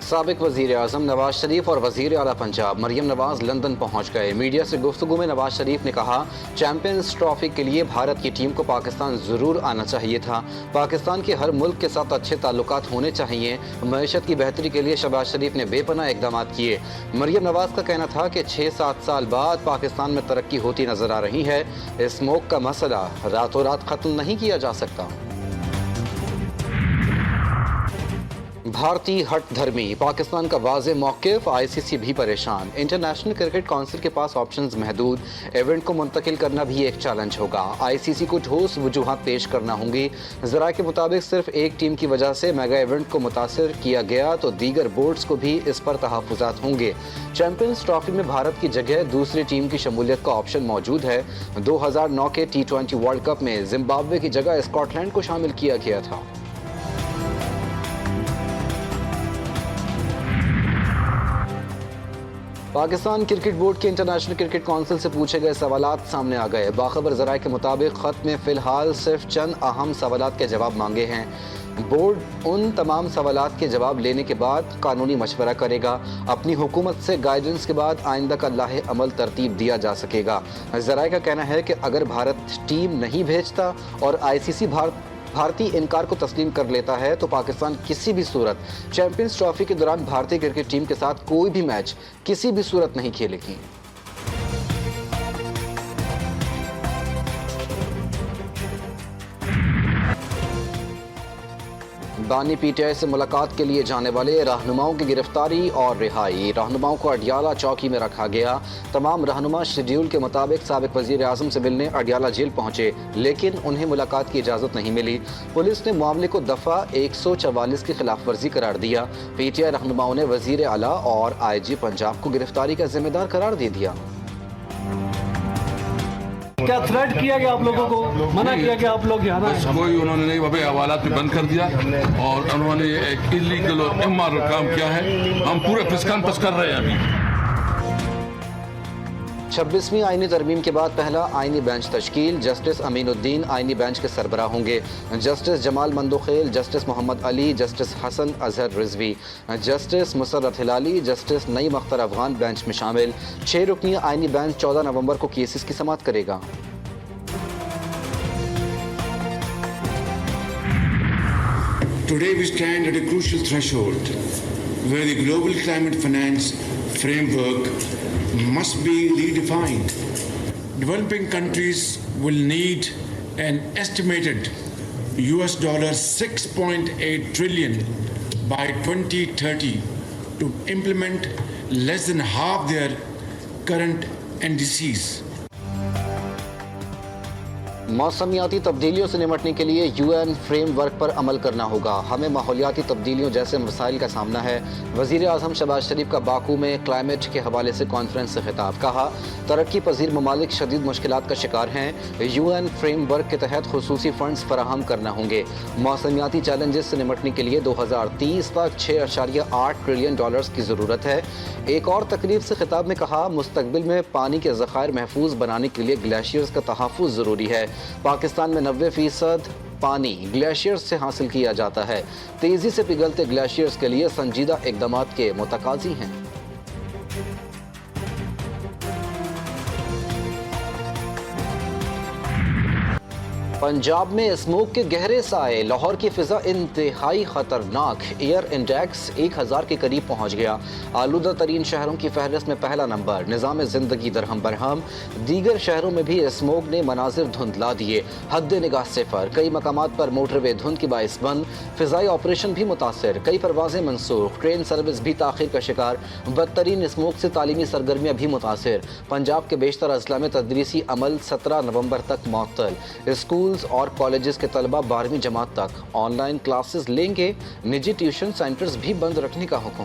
سابق وزیر اعظم نواز شریف اور وزیر اعلیٰ پنجاب مریم نواز لندن پہنچ گئے۔ میڈیا سے گفتگو میں نواز شریف نے کہا، چیمپئنز ٹرافی کے لیے بھارت کی ٹیم کو پاکستان ضرور آنا چاہیے تھا۔ پاکستان کے ہر ملک کے ساتھ اچھے تعلقات ہونے چاہیے۔ معیشت کی بہتری کے لیے شہباز شریف نے بے پناہ اقدامات کیے۔ مریم نواز کا کہنا تھا کہ 6-7 سال بعد پاکستان میں ترقی ہوتی نظر آ رہی ہے۔ اسموک کا مسئلہ راتوں رات ختم نہیں کیا جا سکتا۔ بھارتی ہٹ دھرمی، پاکستان کا واضح موقف، آئی سی سی بھی پریشان۔ انٹرنیشنل کرکٹ کونسل کے پاس آپشنز محدود، ایونٹ کو منتقل کرنا بھی ایک چیلنج ہوگا۔ آئی سی سی کو ٹھوس وجوہات پیش کرنا ہوں گی۔ ذرائع کے مطابق صرف ایک ٹیم کی وجہ سے میگا ایونٹ کو متاثر کیا گیا تو دیگر بورڈز کو بھی اس پر تحفظات ہوں گے۔ چیمپئنز ٹرافی میں بھارت کی جگہ دوسری ٹیم کی شمولیت کا آپشن موجود ہے۔ 2009 کے T20 ورلڈ کپ میں زمبابوے کی جگہ اسکاٹ لینڈ کو شامل کیا گیا تھا۔ پاکستان کرکٹ بورڈ کے انٹرنیشنل کرکٹ کونسل سے پوچھے گئے سوالات سامنے آ گئے۔ باخبر ذرائع کے مطابق خط میں فی الحال صرف چند اہم سوالات کے جواب مانگے ہیں۔ بورڈ ان تمام سوالات کے جواب لینے کے بعد قانونی مشورہ کرے گا۔ اپنی حکومت سے گائیڈنس کے بعد آئندہ کا لاہ عمل ترتیب دیا جا سکے گا۔ ذرائع کا کہنا ہے کہ اگر بھارت ٹیم نہیں بھیجتا اور آئی سی سی بھارتی انکار کو تسلیم کر لیتا ہے تو پاکستان کسی بھی صورت چیمپئنز ٹرافی کے دوران بھارتی کرکٹ ٹیم کے ساتھ کوئی بھی میچ کسی بھی صورت نہیں کھیلے گی۔ بانی پی ٹی آئی سے ملاقات کے لیے جانے والے رہنماؤں کی گرفتاری اور رہائی۔ رہنماؤں کو اڈیالہ چوکی میں رکھا گیا۔ تمام رہنما شیڈیول کے مطابق سابق وزیر اعظم سے ملنے اڈیالہ جیل پہنچے، لیکن انہیں ملاقات کی اجازت نہیں ملی۔ پولیس نے معاملے کو دفعہ 144 کی خلاف ورزی قرار دیا۔ پی ٹی آئی رہنماؤں نے وزیر اعلیٰ اور آئی جی پنجاب کو گرفتاری کا ذمہ دار قرار دے دیا۔ کیا تھریٹ کیا گیا آپ لوگوں کو؟ منع کیا گیا آپ لوگ یہاں؟ کوئی انہوں نے نہیں، وہاں حوالات بھی بند کر دیا اور انہوں نے ایک انلیگل اور امارل کام کیا ہے۔ ہم پورے پریس کانفرنس کر رہے ہیں ابھی۔ 26ویں آئینی ترمیم کے بعد پہلا آئینی بینچ تشکیل۔ جسٹس امین الدین آئینی بینچ کے سربراہ ہوں گے۔ جسٹس جمال مندوخیل، جسٹس محمد علی، جسٹس حسن اظہر رضوی، جسٹس مسرت ہلالی، جسٹس نعیم اختر افغان بینچ میں شامل۔ 6 رکنی آئینی بینچ 14 نومبر کو کیسز کی سماعت کرے گا۔ Today we stand at a crucial threshold where the global climate finance framework must be redefined. Developing countries will need an estimated $6.8 trillion by 2030 to implement less than half their current NDCs. موسمیاتی تبدیلیوں سے نمٹنے کے لیے you N frame work پر عمل کرنا ہوگا۔ ہمیں ماحولیاتی تبدیلیوں جیسے مسائل کا سامنا ہے۔ وزیر اعظم شہباز شریف کا باکو میں کلائمیٹ کے حوالے سے کانفرنس سے خطاب۔ کہا، ترقی پذیر ممالک شدید مشکلات کا شکار ہیں۔ یو این فریم ورک کے تحت خصوصی فنڈز فراہم کرنا ہوں گے۔ موسمیاتی چیلنجز سے نمٹنے کے لیے 2030 تک $6.8 ٹریلین کی ضرورت ہے۔ ایک اور تقریب سے خطاب میں کہا، مستقبل میں پانی کے ذخائر محفوظ بنانے کے لیے گلیشیئرز کا تحفظ ضروری ہے۔ پاکستان میں 90% پانی گلیشیئرز سے حاصل کیا جاتا ہے۔ تیزی سے پگھلتے گلیشیئرز کے لیے سنجیدہ اقدامات کے متقاضی ہیں۔ پنجاب میں اسموک کے گہرے سائے، لاہور کی فضا انتہائی خطرناک، ایئر انڈیکس 1000 کے قریب پہنچ گیا۔ آلودہ ترین شہروں کی فہرست میں پہلا نمبر، نظام زندگی درہم برہم۔ دیگر شہروں میں بھی اسموک نے مناظر دھندلا دیے، حد نگاہ صفر۔ کئی مقامات پر موٹر وے دھند کے باعث بند، فضائی آپریشن بھی متاثر، کئی پروازیں منسوخ، ٹرین سروس بھی تاخیر کا شکار۔ بدترین اسموک سے تعلیمی سرگرمیاں بھی متاثر۔ پنجاب کے بیشتر اضلاع میں تدریسی عمل 17 نومبر تک معطل۔ اسکولز اور کالجز کے طلبہ 12ویں جماعت تک آن لائن کلاسز لیں گے۔ نجی ٹیوشن سینٹرز بھی بند رکھنے کا حکم۔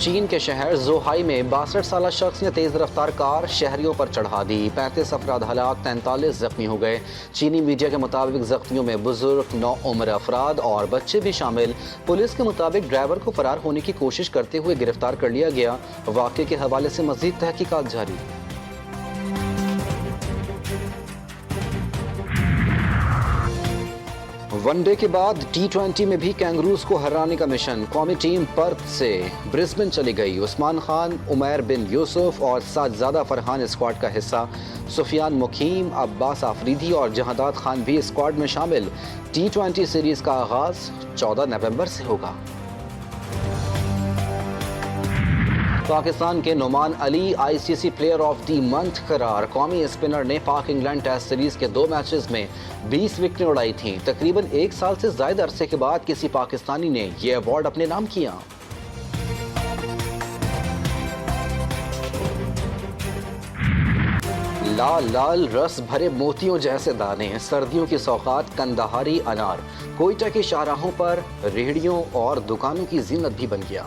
چین کے شہر زوہائی میں 62 سالہ شخص نے تیز رفتار کار شہریوں پر چڑھا دی، 35 افراد ہلاک، 43 زخمی ہو گئے۔ چینی میڈیا کے مطابق زخمیوں میں بزرگ، نوعمر افراد اور بچے بھی شامل۔ پولیس کے مطابق ڈرائیور کو فرار ہونے کی کوشش کرتے ہوئے گرفتار کر لیا گیا۔ واقعے کے حوالے سے مزید تحقیقات جاری۔ ون ڈے کے بعد T20 میں بھی کینگروز کو ہرانے کا مشن۔ قومی ٹیم پرتھ سے برسبن چلی گئی۔ عثمان خان، عمیر بن یوسف اور ساجزادہ فرحان اسکواڈ کا حصہ۔ سفیان مقیم، عباس آفریدی اور جہادات خان بھی اسکواڈ میں شامل۔ T20 سیریز کا آغاز 14 نومبر سے ہوگا۔ پاکستان کے نعمان علی ICC player of the month قرار۔ قومی اسپنر نے پاک انگلینڈ ٹیسٹ سیریز کے 2 میچز میں 20 وکٹیں اڑائی تھیں۔ تقریباً 1 سال سے زائد عرصے کے بعد کسی پاکستانی نے یہ ایوارڈ اپنے نام کیا۔ لال لال رس بھرے موتیوں جیسے دانے، سردیوں کی سوغات کندہاری انار کوئٹہ کی شاہراہوں پر ریہڑیوں اور دکانوں کی زینت بھی بن گیا۔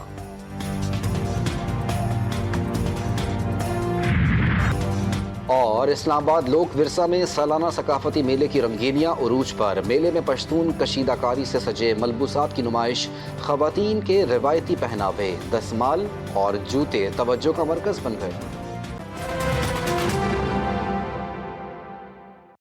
اور اسلام آباد لوک ورثہ میں سالانہ ثقافتی میلے کی رنگینیاں عروج پر۔ میلے میں پشتون کشیدہ کاری سے سجے ملبوسات کی نمائش، خواتین کے روایتی پہناوے، دستمال اور جوتے توجہ کا مرکز بن گئے۔